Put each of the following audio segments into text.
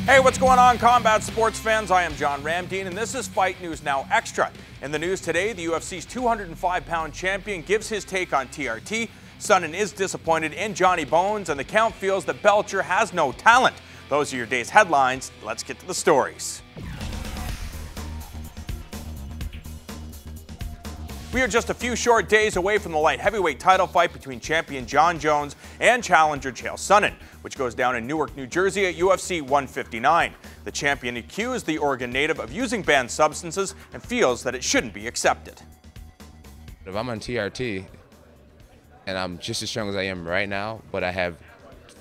Hey, what's going on, combat sports fans? I am John Ramdeen, and this is Fight News Now Extra. In the news today, the UFC's 205-pound champion gives his take on TRT. Sonnen is disappointed in Johnny Bones, and the Count feels that Belcher has no talent. Those are your day's headlines. Let's get to the stories. We are just a few short days away from the light heavyweight title fight between champion Jon Jones and challenger Chael Sonnen, which goes down in Newark, New Jersey at UFC 159. The champion accused the Oregon native of using banned substances and feels that it shouldn't be accepted. If I'm on TRT and I'm just as strong as I am right now, but I have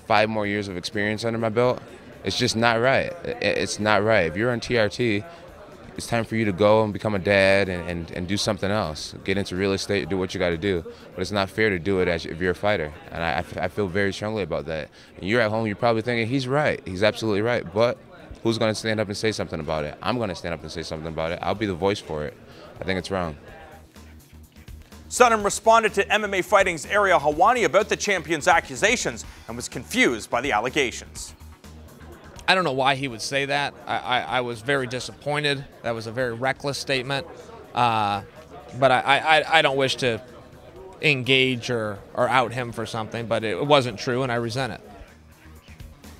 5 more years of experience under my belt, it's just not right. It's not right. If you're on TRT, it's time for you to go and become a dad and do something else. Get into real estate, do what you got to do. But it's not fair to do it if you're a fighter. And I feel very strongly about that. And you're at home, you're probably thinking, he's right. He's absolutely right. But who's going to stand up and say something about it? I'm going to stand up and say something about it. I'll be the voice for it. I think it's wrong. Sonnen responded to MMA Fighting's Ariel Helwani about the champion's accusations and was confused by the allegations. I don't know why he would say that. I was very disappointed. That was a very reckless statement. But I don't wish to engage or out him for something, but it wasn't true, and I resent it.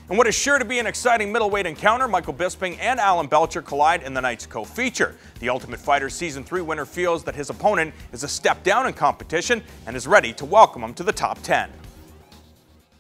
And what is sure to be an exciting middleweight encounter, Michael Bisping and Alan Belcher collide in the night's co-feature. The Ultimate Fighter Season 3 winner feels that his opponent is a step down in competition and is ready to welcome him to the top 10.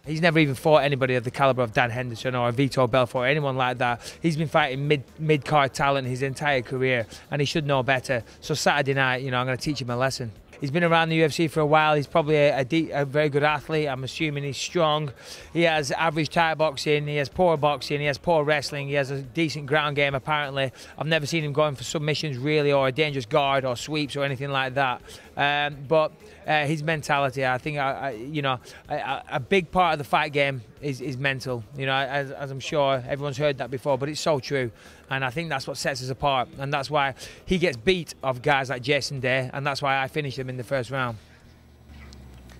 He's never even fought anybody of the caliber of Dan Henderson or Vitor Belfort or anyone like that. He's been fighting mid-card talent his entire career, and he should know better. So Saturday night, I'm going to teach him a lesson. He's been around the UFC for a while. He's probably a very good athlete. I'm assuming he's strong. He has average type boxing. He has poor boxing. He has poor wrestling. He has a decent ground game, apparently. I've never seen him going for submissions, really, or a dangerous guard or sweeps or anything like that. But his mentality, I think, a big part of the fight game is mental. As I'm sure everyone's heard that before, but it's so true. And I think that's what sets us apart. And that's why he gets beat of guys like Jason Day, and that's why I finished him in the first round.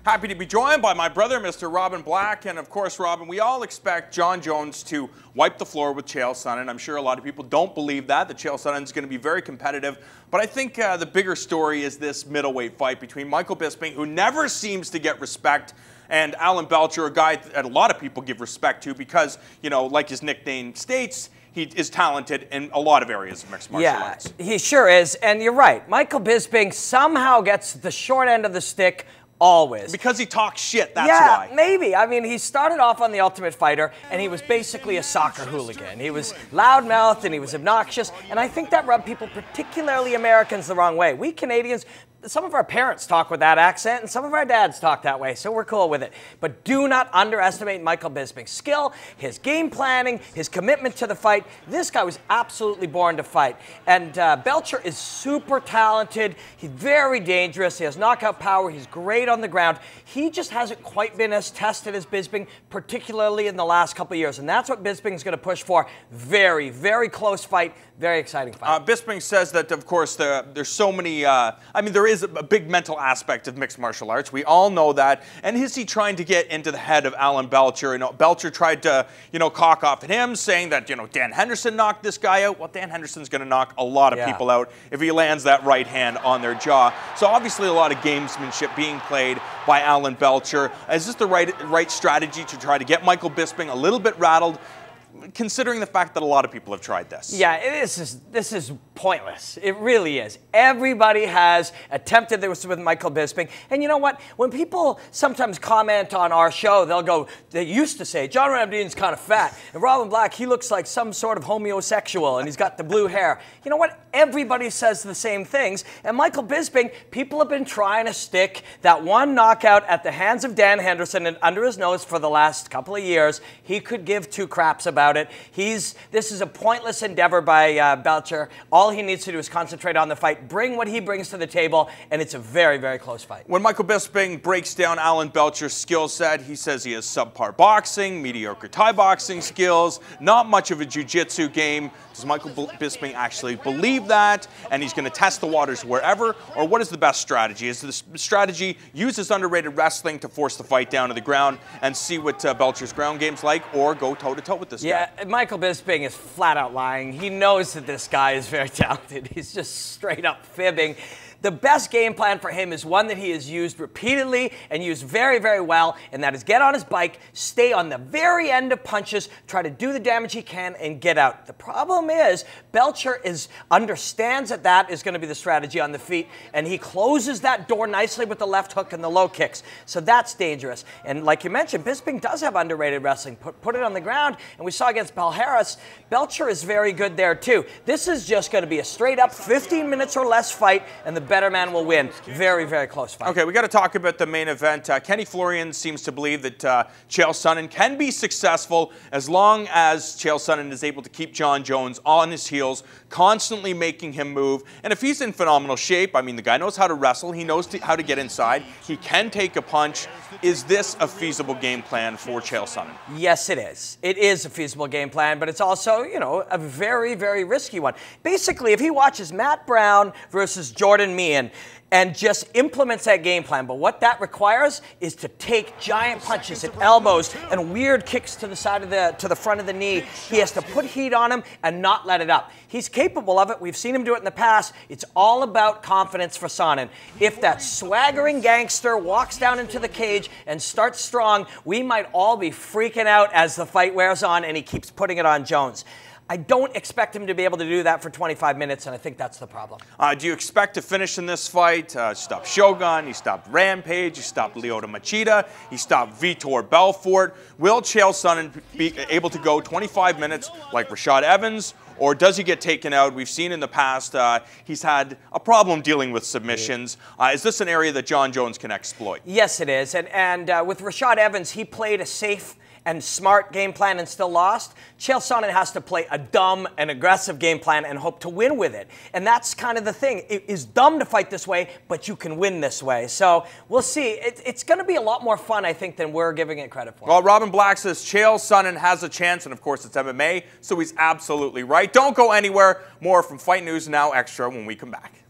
Happy to be joined by my brother, Mr. Robin Black. And of course, Robin, we all expect Jon Jones to wipe the floor with Chael Sonnen. I'm sure a lot of people don't believe that Chael Sonnen is going to be very competitive. But I think the bigger story is this middleweight fight between Michael Bisping, who never seems to get respect, and Alan Belcher, a guy that a lot of people give respect to because, like his nickname states, he is talented in a lot of areas of mixed martial arts. Yeah, he sure is. And you're right. Michael Bisping somehow gets the short end of the stick always. Because he talks shit, that's why. Yeah, maybe. I mean, he started off on The Ultimate Fighter, and he was basically a soccer hooligan. He was loudmouthed, and he was obnoxious, and I think that rubbed people, particularly Americans, the wrong way. We Canadians, some of our parents talk with that accent, and some of our dads talk that way, so we're cool with it. But do not underestimate Michael Bisping's skill, his game planning, his commitment to the fight. This guy was absolutely born to fight. And Belcher is super talented. He's very dangerous. He has knockout power. He's great on the ground. He just hasn't quite been as tested as Bisping, particularly in the last couple of years. And that's what Bisping's going to push for. Very, very close fight. Very exciting fight. Bisping says that, of course, there's so many, there is a big mental aspect of mixed martial arts. We all know that. And is he trying to get into the head of Alan Belcher? Belcher tried to, cock off at him, saying that, Dan Henderson knocked this guy out. Well, Dan Henderson's going to knock a lot of people out if he lands that right hand on their jaw. So obviously a lot of gamesmanship being played by Alan Belcher. Is this the right strategy to try to get Michael Bisping a little bit rattled, considering the fact that a lot of people have tried this? Yeah, this is pointless. It really is. Everybody has attempted this with Michael Bisping. And you know what? When people sometimes comment on our show, they used to say, John Ramdeen's kind of fat, and Robin Black, he looks like some sort of homosexual, and he's got the blue hair. You know what? Everybody says the same things. And Michael Bisping, people have been trying to stick that one knockout at the hands of Dan Henderson and under his nose for the last couple of years. He could give 2 craps about it. This is a pointless endeavor by Belcher. All he needs to do is concentrate on the fight, bring what he brings to the table, and it's a very, very close fight. When Michael Bisping breaks down Alan Belcher's skill set, he says he has subpar boxing, mediocre Thai boxing skills, not much of a jiu-jitsu game. Does Michael Bisping actually believe that, and he's going to test the waters wherever, or what is the best strategy? Is the strategy use his underrated wrestling to force the fight down to the ground and see what Belcher's ground game's like, or go toe-to-toe with this guy. Yeah, Michael Bisping is flat out lying. He knows that this guy is very talented. He's just straight up fibbing. The best game plan for him is one that he has used repeatedly and used very, very well, and that is get on his bike, stay on the very end of punches, try to do the damage he can, and get out. The problem is Belcher understands that is going to be the strategy on the feet, and he closes that door nicely with the left hook and the low kicks. So that's dangerous. And like you mentioned, Bisping does have underrated wrestling. Put it on the ground, and we saw against Belcher, Belcher is very good there too. This is just going to be a straight up 15 minutes or less fight, and the better man will win. Very, very close fight. Okay, we got to talk about the main event. Kenny Florian seems to believe that Chael Sonnen can be successful as long as Chael Sonnen is able to keep Jon Jones on his heels, constantly making him move. And if he's in phenomenal shape, I mean, the guy knows how to wrestle. He knows how to get inside. He can take a punch. Is this a feasible game plan for Chael Sonnen? Yes, it is. It is a feasible game plan, but it's also, you know, a very, very risky one. Basically, if he watches Matt Brown versus Jordan Meehan and just implements that game plan, but what that requires is to take giant punches and elbows and weird kicks to the side of the front of the knee. He has to put heat on him and not let it up. He's capable of it. We've seen him do it in the past. It's all about confidence for Sonnen. If that swaggering gangster walks down into the cage and starts strong, we might all be freaking out as the fight wears on and he keeps putting it on Jones. I don't expect him to be able to do that for 25 minutes, and I think that's the problem. Do you expect to finish in this fight? Stop Shogun, he stopped Rampage, he stopped Lyoto Machida, he stopped Vitor Belfort. Will Chael Sonnen be able to go 25 minutes like Rashad Evans, or does he get taken out? We've seen in the past he's had a problem dealing with submissions. Is this an area that Jon Jones can exploit? Yes, it is. And with Rashad Evans, he played a safe and smart game plan and still lost. Chael Sonnen has to play a dumb and aggressive game plan and hope to win with it. And that's kind of the thing. It is dumb to fight this way, but you can win this way. So we'll see. It's going to be a lot more fun, I think, than we're giving it credit for. Well, Robin Black says Chael Sonnen has a chance, and of course it's MMA, so he's absolutely right. Don't go anywhere. More from Fight News Now Extra when we come back.